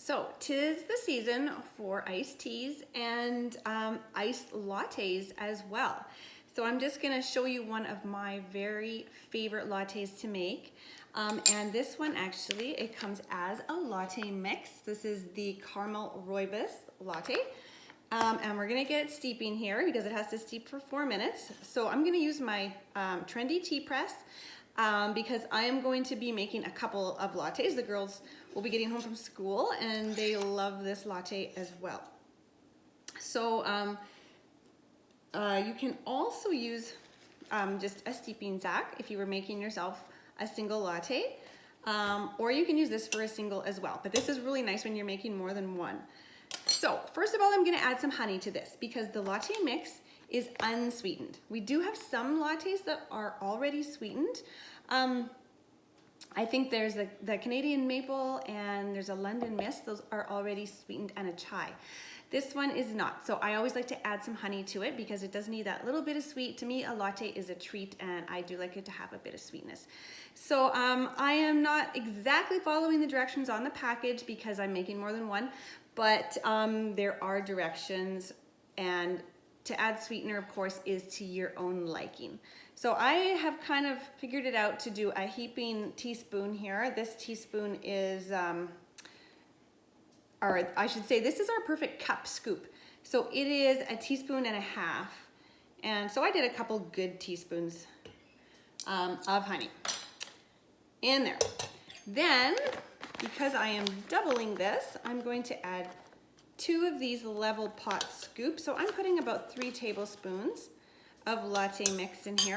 So, 'tis the season for iced teas and iced lattes as well. So I'm just gonna show you one of my very favorite lattes to make. And this one actually, it comes as a latte mix. This is the caramel rooibos latte. And we're gonna get it steeping here because it has to steep for 4 minutes. So I'm gonna use my trendy tea press because I am going to be making a couple of lattes. The girls will be getting home from school and they love this latte as well. So you can also use just a steeping sack if you were making yourself a single latte, or you can use this for a single as well. But this is really nice when you're making more than one. So first of all, I'm gonna add some honey to this because the latte mix is unsweetened. We do have some lattes that are already sweetened. I think there's the Canadian maple and there's a London mist. Those are already sweetened, and a chai. This one is not. So I always like to add some honey to it because it does need that little bit of sweet. To me, a latte is a treat and I do like it to have a bit of sweetness. So I am not exactly following the directions on the package because I'm making more than one, but there are directions, and to add sweetener, of course, is to your own liking. So I have kind of figured it out to do a heaping teaspoon here. This teaspoon is, or I should say, this is our perfect cup scoop. So it is a teaspoon and a half. And so I did a couple good teaspoons of honey in there. Then, because I am doubling this, I'm going to add 2 of these level pot scoops. So I'm putting about 3 tablespoons of latte mix in here.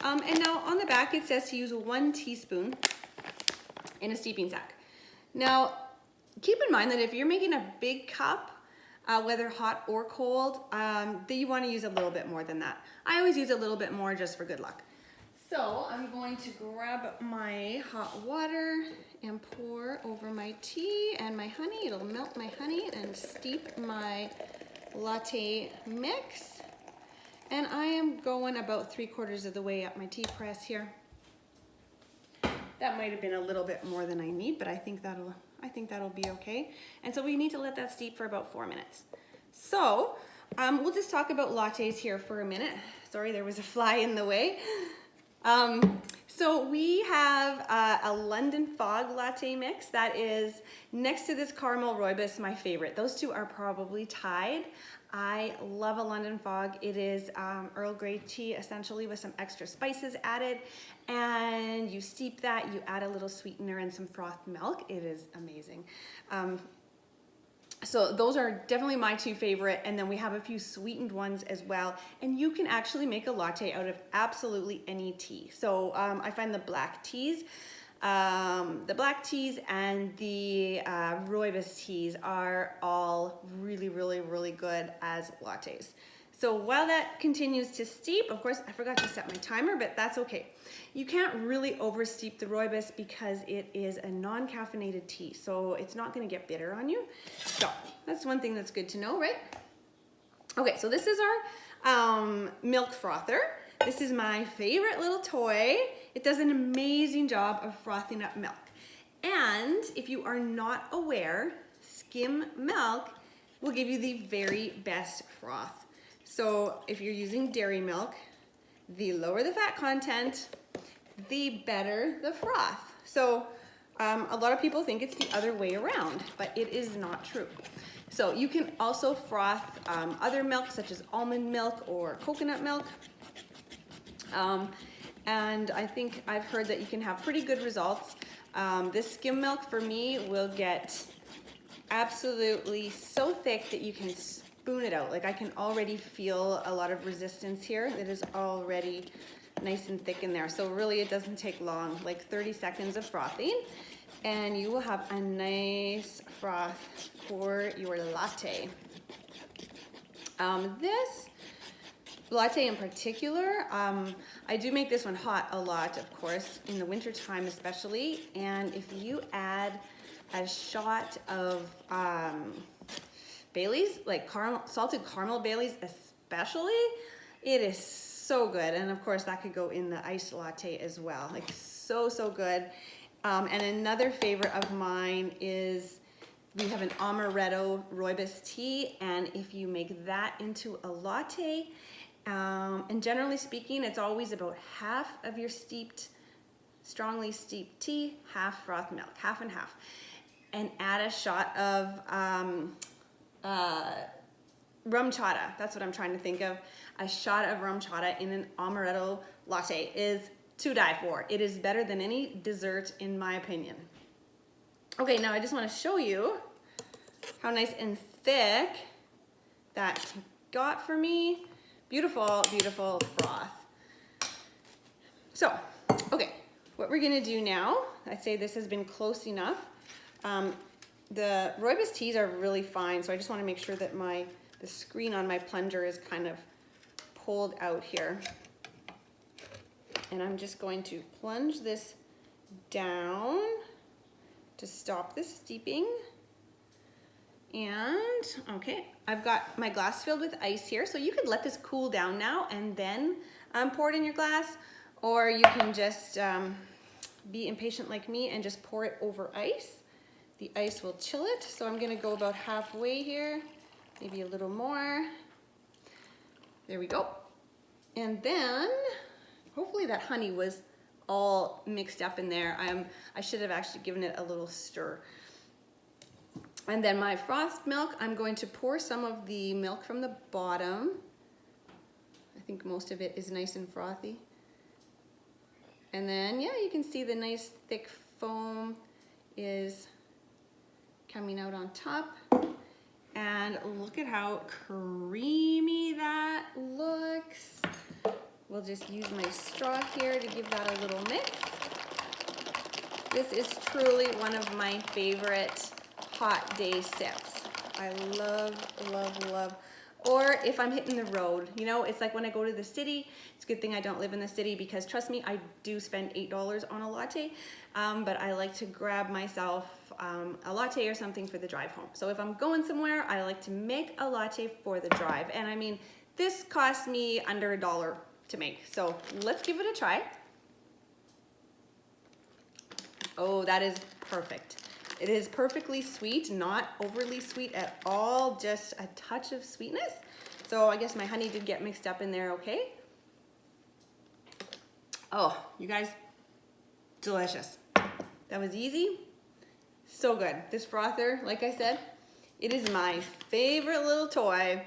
And now on the back it says to use 1 teaspoon in a steeping sack. Now keep in mind that if you're making a big cup, whether hot or cold, that you want to use a little bit more than that. I always use a little bit more just for good luck. So I'm going to grab my hot water and pour over my tea and my honey. It'll melt my honey and steep my latte mix. And I am going about 3/4 of the way up my tea press here. That might have been a little bit more than I need, but I think that'll be okay. And so we need to let that steep for about 4 minutes. So we'll just talk about lattes here for a minute. Sorry, there was a fly in the way. So we have a London Fog latte mix that is next to this caramel rooibos, my favorite. Those two are probably tied. I love a London Fog. It is Earl Grey tea essentially with some extra spices added, and you steep that, you add a little sweetener and some frothed milk. It is amazing. So those are definitely my 2 favorite, and then we have a few sweetened ones as well. And you can actually make a latte out of absolutely any tea. So I find the black teas and the rooibos teas are all really, really, really good as lattes. So while that continues to steep, of course, I forgot to set my timer, but that's okay. You can't really oversteep the rooibos because it is a non-caffeinated tea, so it's not gonna get bitter on you. So that's one thing that's good to know, right? Okay, so this is our milk frother. This is my favorite little toy. It does an amazing job of frothing up milk. And if you are not aware, skim milk will give you the very best froth. So if you're using dairy milk, the lower the fat content, the better the froth. So a lot of people think it's the other way around, but it is not true. So you can also froth other milks such as almond milk or coconut milk. And I think I've heard that you can have pretty good results. This skim milk for me will get absolutely so thick that you can spoon it out. Like I can already feel a lot of resistance here. It is already nice and thick in there. So really it doesn't take long, like 30 seconds of frothing, and you will have a nice froth for your latte. This latte in particular, I do make this one hot a lot, of course, in the winter time especially. And if you add a shot of Baileys, like salted caramel Baileys especially, it is so good. And of course that could go in the iced latte as well. Like so good. And another favorite of mine is We have an amaretto rooibos tea, and if you make that into a latte, and generally speaking, it's always about half of your strongly steeped tea, half froth milk, half and half. And add a shot of rum chata. That's what I'm trying to think of. A shot of rum chata in an amaretto latte is to die for. It is better than any dessert in my opinion. Okay, now I just want to show you how nice and thick that got for me. Beautiful, beautiful froth. So, okay, what we're gonna do now, I'd say this has been close enough. The rooibos teas are really fine, so I just want to make sure that the screen on my plunger is kind of pulled out here. And I'm just going to plunge this down to stop the steeping. And okay, I've got my glass filled with ice here, so you could let this cool down now and then pour it in your glass, or you can just be impatient like me and just pour it over ice. The ice will chill it, so I'm gonna go about halfway here, maybe a little more. There we go. And then, hopefully that honey was all mixed up in there. I should have actually given it a little stir. And then my frothed milk, I'm going to pour some of the milk from the bottom. I think most of it is nice and frothy. And then, yeah, you can see the nice thick foam is coming out on top. And look at how creamy that looks. We'll just use my straw here to give that a little mix. This is truly one of my favorite hot day sips. I love, love, love. Or if I'm hitting the road, you know, it's like when I go to the city, it's a good thing I don't live in the city because trust me, I do spend $8 on a latte, but I like to grab myself a latte or something for the drive home. So if I'm going somewhere, I like to make a latte for the drive. And I mean, this cost me under $1 to make. So let's give it a try. Oh, that is perfect. It is perfectly sweet, not overly sweet at all, just a touch of sweetness. So I guess my honey did get mixed up in there, okay? Oh, you guys, delicious. That was easy, so good. This frother, like I said, it is my favorite little toy,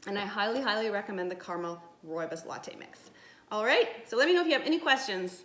and I highly, highly recommend the caramel rooibos latte mix. All right, so let me know if you have any questions.